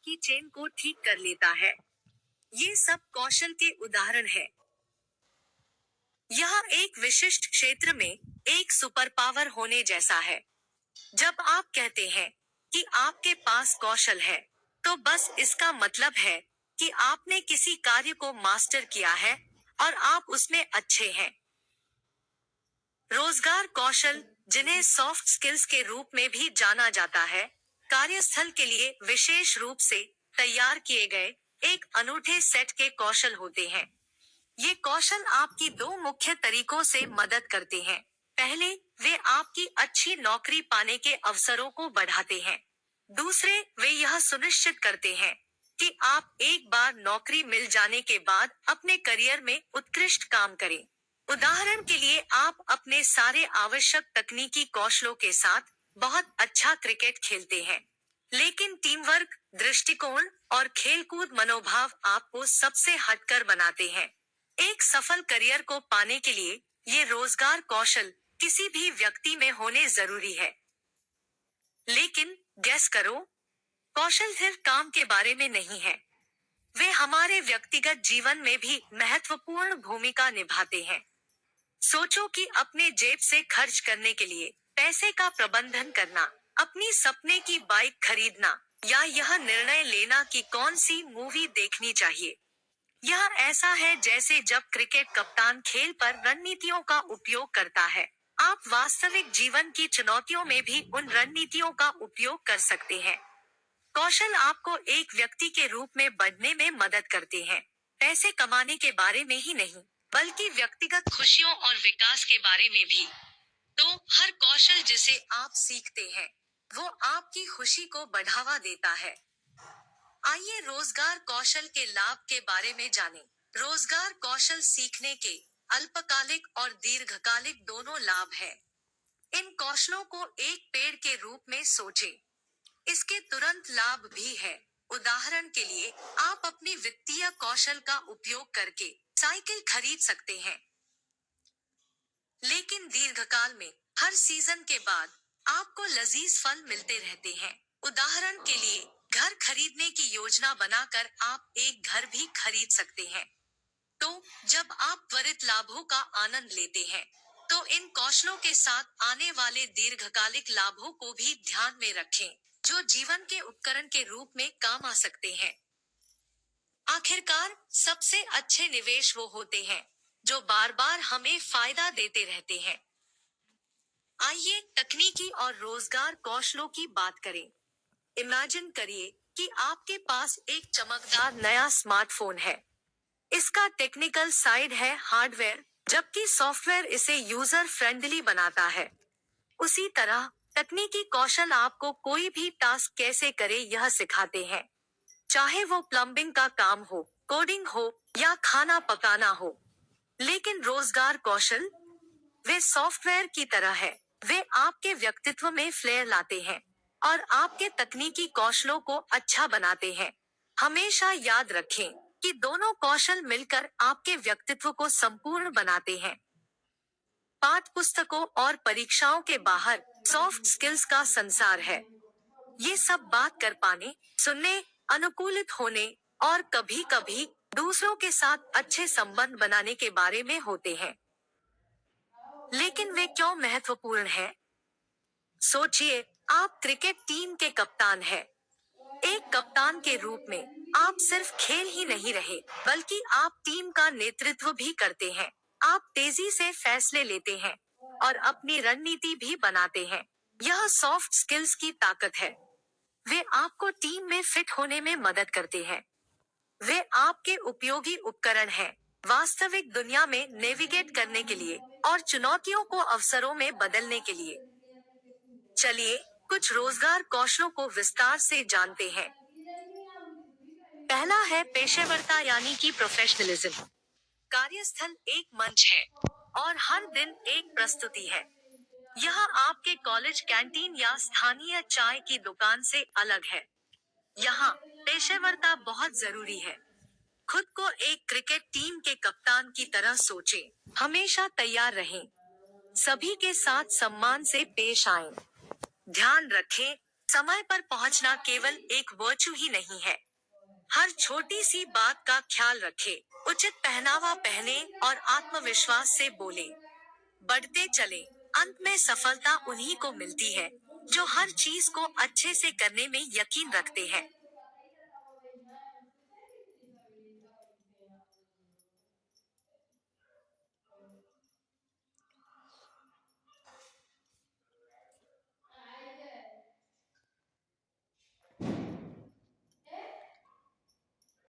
आपकी चेन को ठीक कर लेता है। ये सब कौशल के उदाहरण है। यह एक विशिष्ट क्षेत्र में एक सुपर पावर होने जैसा है। जब आप कहते हैं कि आपके पास कौशल है, तो बस इसका मतलब है कि आपने किसी कार्य को मास्टर किया है और आप उसमें अच्छे हैं। रोजगार कौशल, जिन्हें सॉफ्ट स्किल्स के रूप में भी जाना जाता है, कार्यस्थल के लिए विशेष रूप से तैयार किए गए एक अनूठे सेट के कौशल होते हैं। ये कौशल आपकी दो मुख्य तरीकों से मदद करते हैं। पहले, वे आपकी अच्छी नौकरी पाने के अवसरों को बढ़ाते हैं। दूसरे, वे यह सुनिश्चित करते हैं कि आप एक बार नौकरी मिल जाने के बाद अपने करियर में उत्कृष्ट काम करें। उदाहरण के लिए, आप अपने सारे आवश्यक तकनीकी कौशलों के साथ बहुत अच्छा क्रिकेट खेलते हैं, लेकिन टीम वर्क, दृष्टिकोण और खेलकूद मनोभाव आपको सबसे हटकर बनाते हैं। एक सफल करियर को पाने के लिए ये रोजगार कौशल किसी भी व्यक्ति में होने जरूरी है। लेकिन गेस करो, कौशल सिर्फ काम के बारे में नहीं है। वे हमारे व्यक्तिगत जीवन में भी महत्वपूर्ण भूमिका निभाते हैं। सोचो कि अपने जेब से खर्च करने के लिए पैसे का प्रबंधन करना, अपनी सपने की बाइक खरीदना, या यह निर्णय लेना कि कौन सी मूवी देखनी चाहिए। यह ऐसा है जैसे जब क्रिकेट कप्तान खेल पर रणनीतियों का उपयोग करता है। आप वास्तविक जीवन की चुनौतियों में भी उन रणनीतियों का उपयोग कर सकते हैं। कौशल आपको एक व्यक्ति के रूप में बढ़ने में मदद करते हैं, पैसे कमाने के बारे में ही नहीं, बल्कि व्यक्तिगत खुशियों और विकास के बारे में भी। तो हर कौशल जिसे आप सीखते हैं, वो आपकी खुशी को बढ़ावा देता है। आइए रोजगार कौशल के लाभ के बारे में जानें। रोजगार कौशल सीखने के अल्पकालिक और दीर्घकालिक दोनों लाभ हैं। इन कौशलों को एक पेड़ के रूप में सोचें। इसके तुरंत लाभ भी है। उदाहरण के लिए, आप अपनी वित्तीय कौशल का उपयोग करके साइकिल खरीद सकते हैं। लेकिन दीर्घकाल में हर सीजन के बाद आपको लजीज फल मिलते रहते हैं। उदाहरण के लिए, घर खरीदने की योजना बनाकर आप एक घर भी खरीद सकते हैं। तो जब आप त्वरित लाभों का आनंद लेते हैं, तो इन कौशलों के साथ आने वाले दीर्घकालिक लाभों को भी ध्यान में रखें, जो जीवन के उपकरण के रूप में काम आ सकते हैं। आखिरकार, सबसे अच्छे निवेश वो होते हैं जो बार बार हमें फायदा देते रहते हैं। आइए तकनीकी और रोजगार कौशलों की बात करें। इमेजिन करिए कि आपके पास एक चमकदार नया स्मार्टफोन है। इसका टेक्निकल साइड है हार्डवेयर, जबकि सॉफ्टवेयर इसे यूजर फ्रेंडली बनाता है। उसी तरह तकनीकी कौशल आपको कोई भी टास्क कैसे करे यह सिखाते हैं, चाहे वो प्लम्बिंग का काम हो, कोडिंग हो या खाना पकाना हो। लेकिन रोजगार कौशल, वे सॉफ्टवेयर की तरह है। वे आपके व्यक्तित्व में फ्लेयर लाते हैं और आपके तकनीकी कौशलों को अच्छा बनाते हैं। हमेशा याद रखें कि दोनों कौशल मिलकर आपके व्यक्तित्व को संपूर्ण बनाते हैं। पाठ पुस्तकों और परीक्षाओं के बाहर सॉफ्ट स्किल्स का संसार है। ये सब बात कर पाने, सुनने, अनुकूलित होने और कभी-कभी दूसरों के साथ अच्छे संबंध बनाने के बारे में होते हैं। लेकिन वे क्यों महत्वपूर्ण हैं? सोचिए, आप क्रिकेट टीम के कप्तान हैं। एक कप्तान के रूप में आप सिर्फ खेल ही नहीं रहे, बल्कि आप टीम का नेतृत्व भी करते हैं। आप तेजी से फैसले लेते हैं और अपनी रणनीति भी बनाते हैं। यह सॉफ्ट स्किल्स की ताकत है। वे आपको टीम में फिट होने में मदद करते हैं। वे आपके उपयोगी उपकरण हैं, वास्तविक दुनिया में नेविगेट करने के लिए और चुनौतियों को अवसरों में बदलने के लिए। चलिए कुछ रोजगार कौशलों को विस्तार से जानते हैं। पहला है पेशेवरता यानी कि प्रोफेशनलिज्म। कार्यस्थल एक मंच है और हर दिन एक प्रस्तुति है। यह आपके कॉलेज कैंटीन या स्थानीय चाय की दुकान से अलग है। यहाँ पेशेवरता बहुत जरूरी है। खुद को एक क्रिकेट टीम के कप्तान की तरह सोचें। हमेशा तैयार रहें। सभी के साथ सम्मान से पेश आएं। ध्यान रखें समय पर पहुंचना केवल एक वर्चू ही नहीं है। हर छोटी सी बात का ख्याल रखें, उचित पहनावा पहने और आत्मविश्वास से बोले। बढ़ते चले। अंत में सफलता उन्हीं को मिलती है जो हर चीज को अच्छे से करने में यकीन रखते हैं।